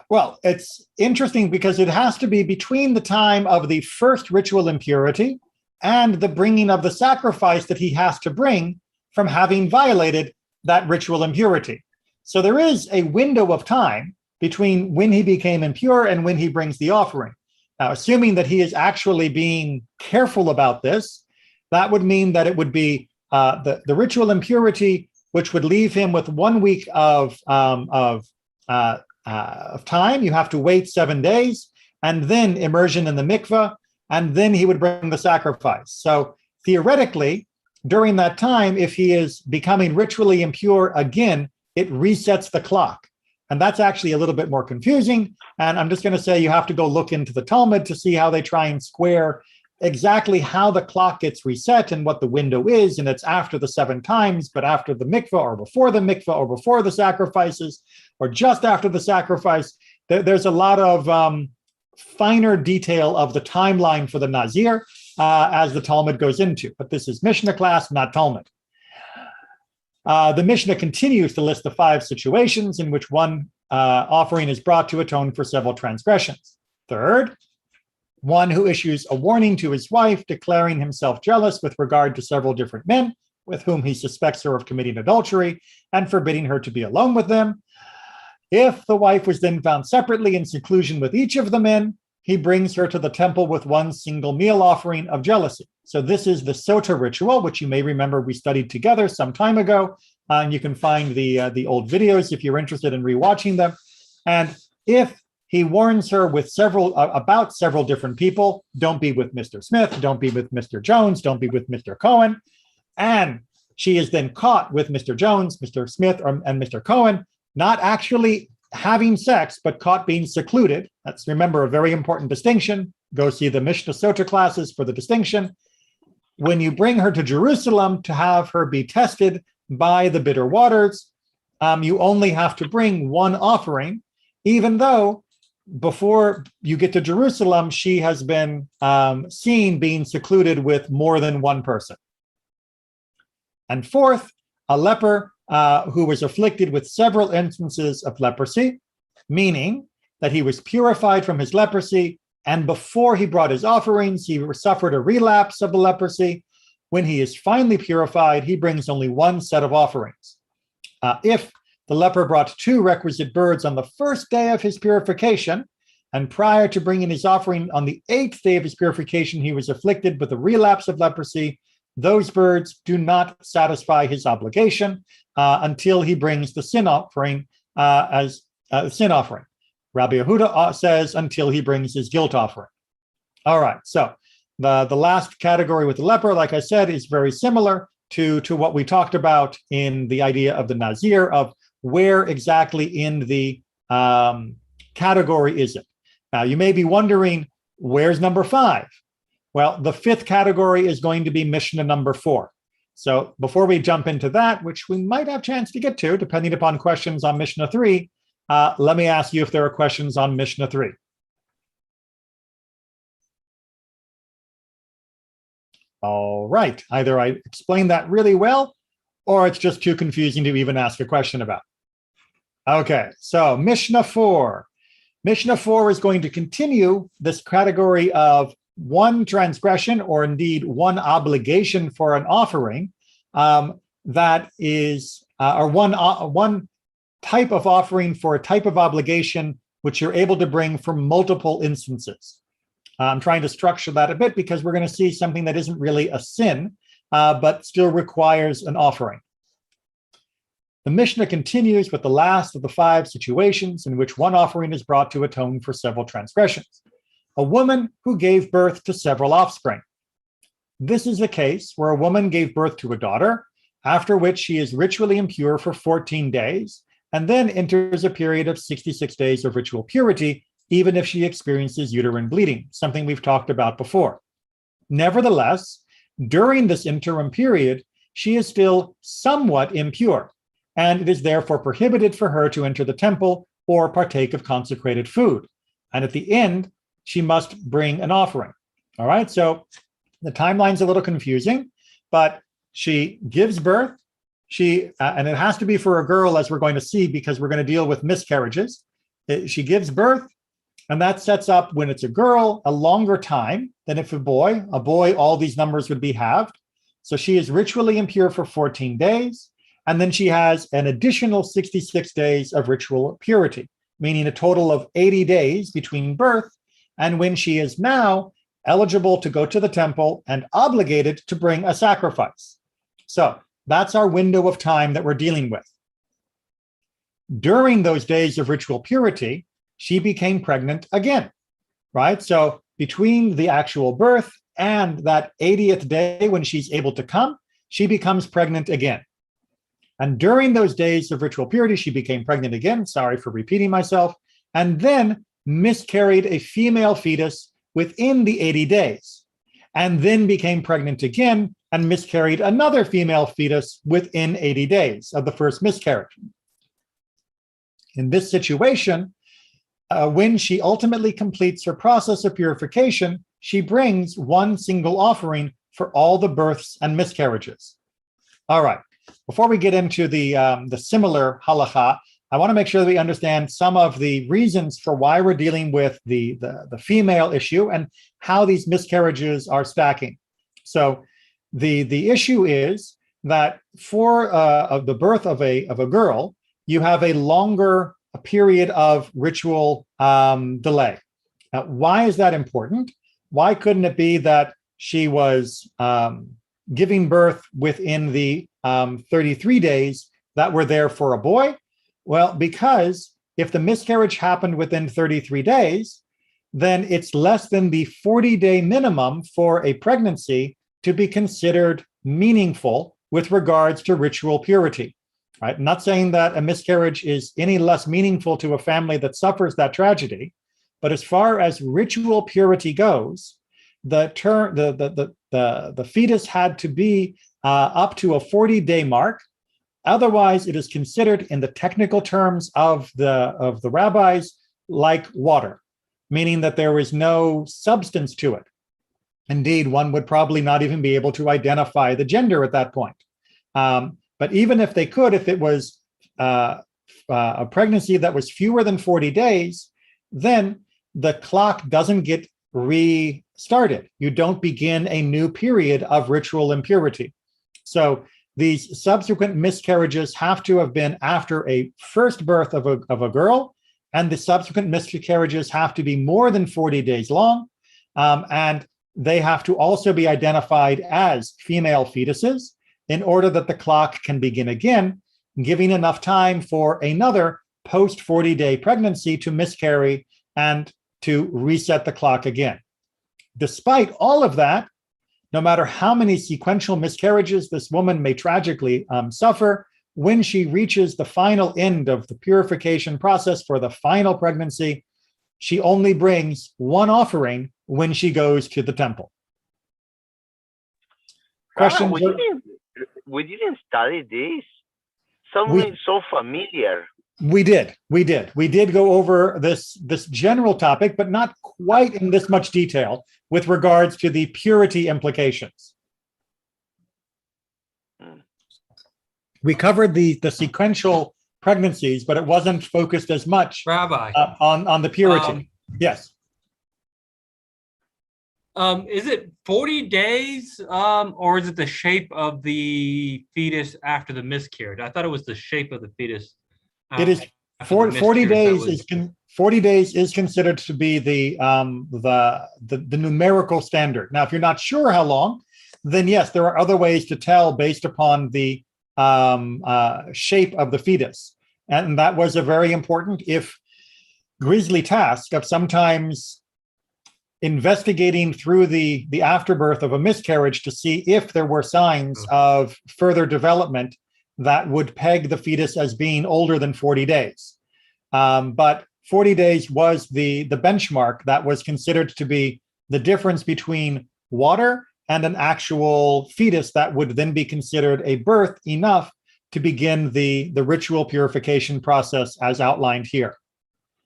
Well, it's interesting because it has to be between the time of the first ritual impurity and the bringing of the sacrifice that he has to bring from having violated that ritual impurity. So there is a window of time between when he became impure and when he brings the offering. Now, assuming that he is actually being careful about this, that would mean that it would be the ritual impurity, which would leave him with 1 week of time. You have to wait 7 days, and then immersion in the mikveh, and then he would bring the sacrifice. So theoretically, during that time, if he is becoming ritually impure again, it resets the clock. And that's actually a little bit more confusing. And I'm just going to say you have to go look into the Talmud to see how they try and square exactly how the clock gets reset and what the window is. And it's after the 7 times, but after the mikveh or before the mikveh or before the sacrifices or just after the sacrifice. There's a lot of finer detail of the timeline for the Nazir as the Talmud goes into. But this is Mishnah class, not Talmud. The Mishnah continues to list the 5 situations in which one offering is brought to atone for several transgressions. Third, one who issues a warning to his wife, declaring himself jealous with regard to several different men with whom he suspects her of committing adultery and forbidding her to be alone with them. If the wife was then found separately in seclusion with each of the men, he brings her to the temple with one single meal offering of jealousy. So this is the Sota ritual, which you may remember we studied together some time ago. And you can find the old videos if you're interested in rewatching them. And if he warns her with about several different people, don't be with Mr. Smith, don't be with Mr. Jones, don't be with Mr. Cohen. And she is then caught with Mr. Jones, Mr. Smith, and Mr. Cohen, not actually having sex, but caught being secluded. That's, remember, a very important distinction. Go see the Mishnah Sota classes for the distinction. When you bring her to Jerusalem to have her be tested by the bitter waters, you only have to bring one offering, even though before you get to Jerusalem, she has been seen being secluded with more than one person. And fourth, a leper who was afflicted with several instances of leprosy, meaning that he was purified from his leprosy, and before he brought his offerings, he suffered a relapse of the leprosy. When he is finally purified, he brings only one set of offerings. If the leper brought 2 requisite birds on the first day of his purification, and prior to bringing his offering on the 8th day of his purification, he was afflicted with a relapse of leprosy, those birds do not satisfy his obligation until he brings the sin offering as sin offering. Rabbi Yehuda says until he brings his guilt offering. All right, so The last category with the leper, like I said, is very similar to what we talked about in the idea of the Nazir, of where exactly in the category is it. Now, you may be wondering, where's number 5? Well, the 5th category is going to be Mishnah number 4. So before we jump into that, which we might have a chance to get to, depending upon questions on Mishnah 3, let me ask you if there are questions on Mishnah 3. All right, either I explained that really well, or it's just too confusing to even ask a question about. Okay, so Mishnah 4. Mishnah 4 is going to continue this category of one transgression, or indeed one obligation for an offering, that is, or one type of offering for a type of obligation which you're able to bring for multiple instances. I'm trying to structure that a bit because we're going to see something that isn't really a sin, but still requires an offering. The Mishnah continues with the last of the 5 situations in which one offering is brought to atone for several transgressions. A woman who gave birth to several offspring. This is a case where a woman gave birth to a daughter, after which she is ritually impure for 14 days, and then enters a period of 66 days of ritual purity, even if she experiences uterine bleeding, something we've talked about before. Nevertheless, during this interim period, she is still somewhat impure, and it is therefore prohibited for her to enter the temple or partake of consecrated food. And at the end, she must bring an offering. All right, so the timeline's a little confusing, but she gives birth. And it has to be for a girl, as we're going to see, because we're going to deal with miscarriages. She gives birth, and that sets up, when it's a girl, a longer time than if a boy, all these numbers would be halved. So she is ritually impure for 14 days, and then she has an additional 66 days of ritual purity, meaning a total of 80 days between birth and when she is now eligible to go to the temple and obligated to bring a sacrifice. So that's our window of time that we're dealing with. During those days of ritual purity, she became pregnant again, right? So between the actual birth and that 80th day when she's able to come, she becomes pregnant again. And during those days of ritual purity, she became pregnant again, sorry for repeating myself, and then miscarried a female fetus within the 80 days, and then became pregnant again and miscarried another female fetus within 80 days of the first miscarriage. In this situation, when she ultimately completes her process of purification, she brings one single offering for all the births and miscarriages. All right, before we get into the similar halacha, I want to make sure that we understand some of the reasons for why we're dealing with the female issue and how these miscarriages are stacking. So the issue is that for the birth of a girl, you have a longer period of ritual delay. Now, why is that important? Why couldn't it be that she was giving birth within the 33 days that were there for a boy? Well, because if the miscarriage happened within 33 days, then it's less than the 40-day minimum for a pregnancy to be considered meaningful with regards to ritual purity. Right? I'm not saying that a miscarriage is any less meaningful to a family that suffers that tragedy, but as far as ritual purity goes, the fetus had to be up to a 40-day mark. Otherwise, it is considered, in the technical terms of the rabbis, like water, meaning that there is no substance to it. Indeed, one would probably not even be able to identify the gender at that point. But even if they could, if it was a pregnancy that was fewer than 40 days, then the clock doesn't get restarted. You don't begin a new period of ritual impurity. So these subsequent miscarriages have to have been after a first birth of a girl, and the subsequent miscarriages have to be more than 40 days long, and they have to also be identified as female fetuses in order that the clock can begin again, giving enough time for another post 40-day pregnancy to miscarry and to reset the clock again. despite all of that, no matter how many sequential miscarriages this woman may tragically suffer, when she reaches the final end of the purification process for the final pregnancy, she only brings one offering when she goes to the temple. Questions? We didn't study this. Something so familiar. We did go over this general topic, but not quite in this much detail with regards to the purity implications. We covered the sequential pregnancies, but it wasn't focused as much, Rabbi, on the purity. Yes. Is it 40 days, or is it the shape of the fetus after the miscarriage? I thought it was the shape of the fetus. It is 40 days. 40 days is considered to be the numerical standard. Now, if you're not sure how long, then yes, there are other ways to tell based upon the shape of the fetus, and that was a very important, if grisly, task of sometimes investigating through the afterbirth of a miscarriage to see if there were signs of further development that would peg the fetus as being older than 40 days. But 40 days was the benchmark that was considered to be the difference between water and an actual fetus that would then be considered a birth enough to begin the ritual purification process as outlined here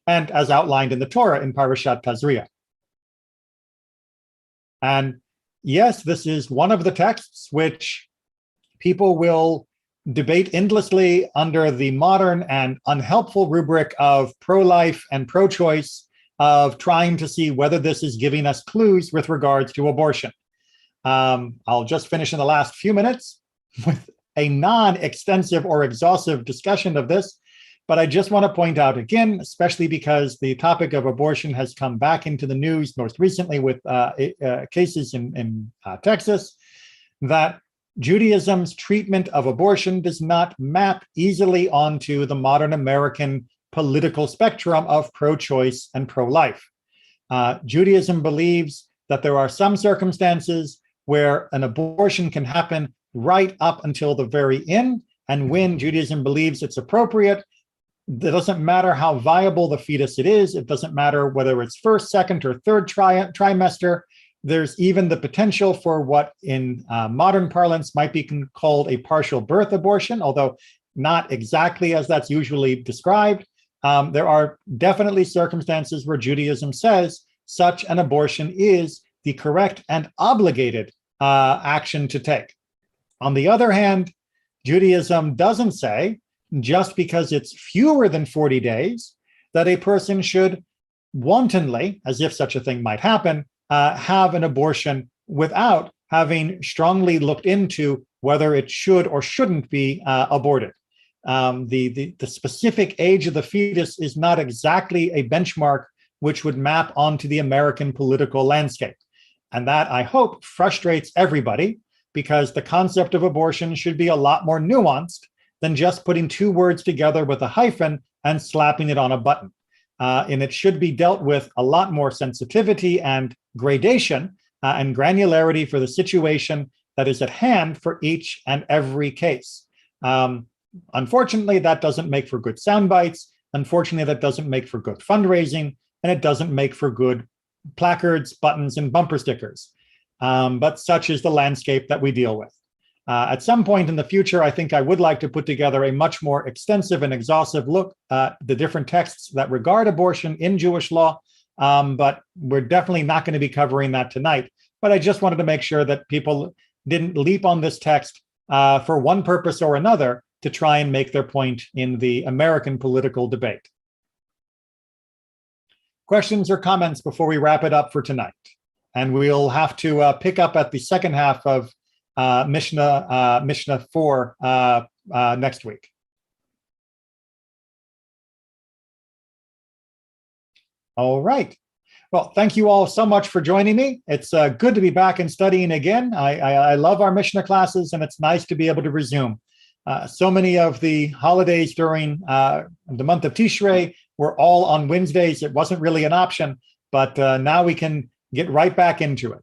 and as outlined in the Torah in Parashat Tazria. And yes, this is one of the texts which people will debate endlessly under the modern and unhelpful rubric of pro-life and pro-choice, of trying to see whether this is giving us clues with regards to abortion. I'll just finish in the last few minutes with a non-extensive or exhaustive discussion of this, but I just want to point out again, especially because the topic of abortion has come back into the news most recently with cases in Texas, that Judaism's treatment of abortion does not map easily onto the modern American political spectrum of pro-choice and pro-life. Judaism believes that there are some circumstances where an abortion can happen right up until the very end, and when Judaism believes it's appropriate, it doesn't matter how viable the fetus it is, it doesn't matter whether it's first, second, or third trimester. There's even the potential for what in modern parlance might be called a partial birth abortion, although not exactly as that's usually described. There are definitely circumstances where Judaism says such an abortion is the correct and obligated action to take. On the other hand, Judaism doesn't say, just because it's fewer than 40 days, that a person should wantonly, as if such a thing might happen, have an abortion without having strongly looked into whether it should or shouldn't be aborted. The specific age of the fetus is not exactly a benchmark which would map onto the American political landscape. And that, I hope, frustrates everybody, because the concept of abortion should be a lot more nuanced than just putting two words together with a hyphen and slapping it on a button. And it should be dealt with a lot more sensitivity and gradation and granularity for the situation that is at hand for each and every case. Unfortunately, that doesn't make for good sound bites. Unfortunately, that doesn't make for good fundraising, and it doesn't make for good placards, buttons, and bumper stickers. But such is the landscape that we deal with. At some point in the future, I think I would like to put together a much more extensive and exhaustive look at the different texts that regard abortion in Jewish law, but we're definitely not going to be covering that tonight. But I just wanted to make sure that people didn't leap on this text for one purpose or another to try and make their point in the American political debate. Questions or comments before we wrap it up for tonight? And we'll have to pick up at the second half of Mishnah 4 next week. All right. Well, thank you all so much for joining me. It's good to be back and studying again. I love our Mishnah classes, and it's nice to be able to resume. So many of the holidays during the month of Tishrei were all on Wednesdays. It wasn't really an option, but now we can get right back into it.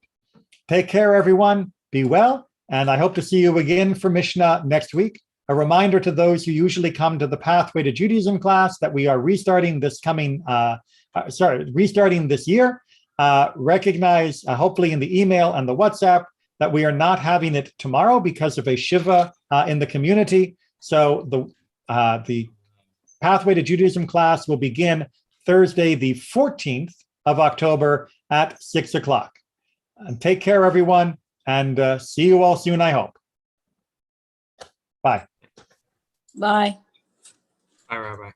Take care, everyone. Be well. And I hope to see you again for Mishnah next week. A reminder to those who usually come to the Pathway to Judaism class that we are restarting this year. Recognize, hopefully in the email and the WhatsApp, that we are not having it tomorrow because of a Shiva in the community. So the Pathway to Judaism class will begin Thursday, the 14th of October at 6 o'clock. And take care, everyone, and see you all soon, I hope. Bye. Bye. Bye, Rabbi.